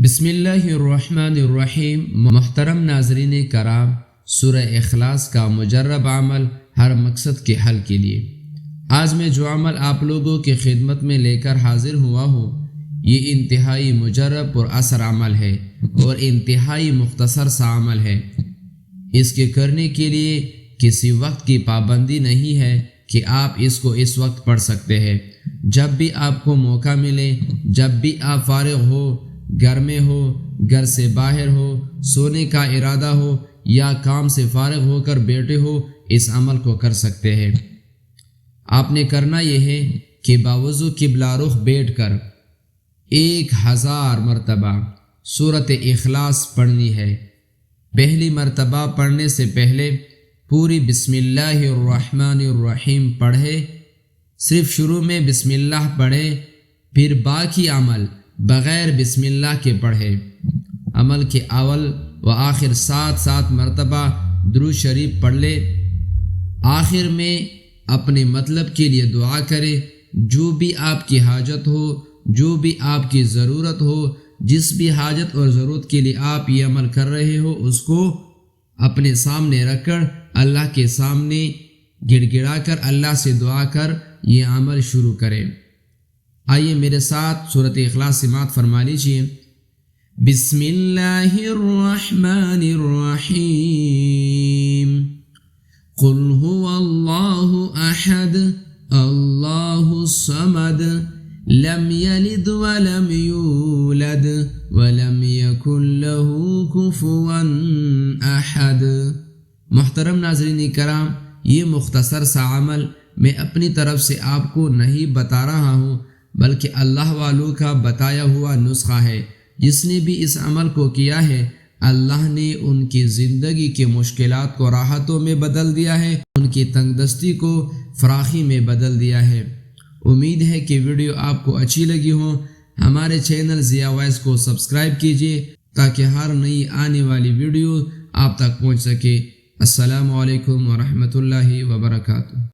بسم اللہ الرحمن الرحیم۔ محترم ناظرین کرام، سورہ اخلاص کا مجرب عمل ہر مقصد کے حل کے لیے آج میں جو عمل آپ لوگوں کی خدمت میں لے کر حاضر ہوا ہوں، یہ انتہائی مجرب اور اثر عمل ہے اور انتہائی مختصر سا عمل ہے۔ اس کے کرنے کے لیے کسی وقت کی پابندی نہیں ہے کہ آپ اس کو اس وقت پڑھ سکتے ہیں۔ جب بھی آپ کو موقع ملے، جب بھی آپ فارغ ہو، گھر میں ہو، گھر سے باہر ہو، سونے کا ارادہ ہو یا کام سے فارغ ہو کر بیٹھے ہو، اس عمل کو کر سکتے ہیں۔ آپ نے کرنا یہ ہے کہ باوضو قبلہ رخ بیٹھ کر 1000 مرتبہ سورۃ اخلاص پڑھنی ہے۔ پہلی مرتبہ پڑھنے سے پہلے پوری بسم اللہ الرحمن الرحیم پڑھے، صرف شروع میں بسم اللہ پڑھے، پھر باقی عمل بغیر بسم اللہ کے پڑھے۔ عمل کے اول و آخر 7 مرتبہ درود شریف پڑھ لے۔ آخر میں اپنے مطلب کے لیے دعا کرے، جو بھی آپ کی حاجت ہو، جو بھی آپ کی ضرورت ہو، جس بھی حاجت اور ضرورت کے لیے آپ یہ عمل کر رہے ہو، اس کو اپنے سامنے رکھ کر اللہ کے سامنے گڑ گڑا کر اللہ سے دعا کر یہ عمل شروع کرے۔ آئیے میرے ساتھ سورۃ اخلاص سماعت فرما لیجیے۔ بسم اللہ الرحمن الرحیم۔ قل هو اللہ احد اللہ الصمد لم یلد ولم یولد ولم یکن له کفوا احد۔ محترم ناظرین کرام، یہ مختصر سا عمل میں اپنی طرف سے آپ کو نہیں بتا رہا ہوں، بلکہ اللہ والوں کا بتایا ہوا نسخہ ہے۔ جس نے بھی اس عمل کو کیا ہے، اللہ نے ان کی زندگی کے مشکلات کو راحتوں میں بدل دیا ہے، ان کی تنگ دستی کو فراخی میں بدل دیا ہے۔ امید ہے کہ ویڈیو آپ کو اچھی لگی ہو۔ ہمارے چینل ضیاء وائس کو سبسکرائب کیجیے تاکہ ہر نئی آنے والی ویڈیو آپ تک پہنچ سکے۔ السلام علیکم ورحمۃ اللہ وبرکاتہ۔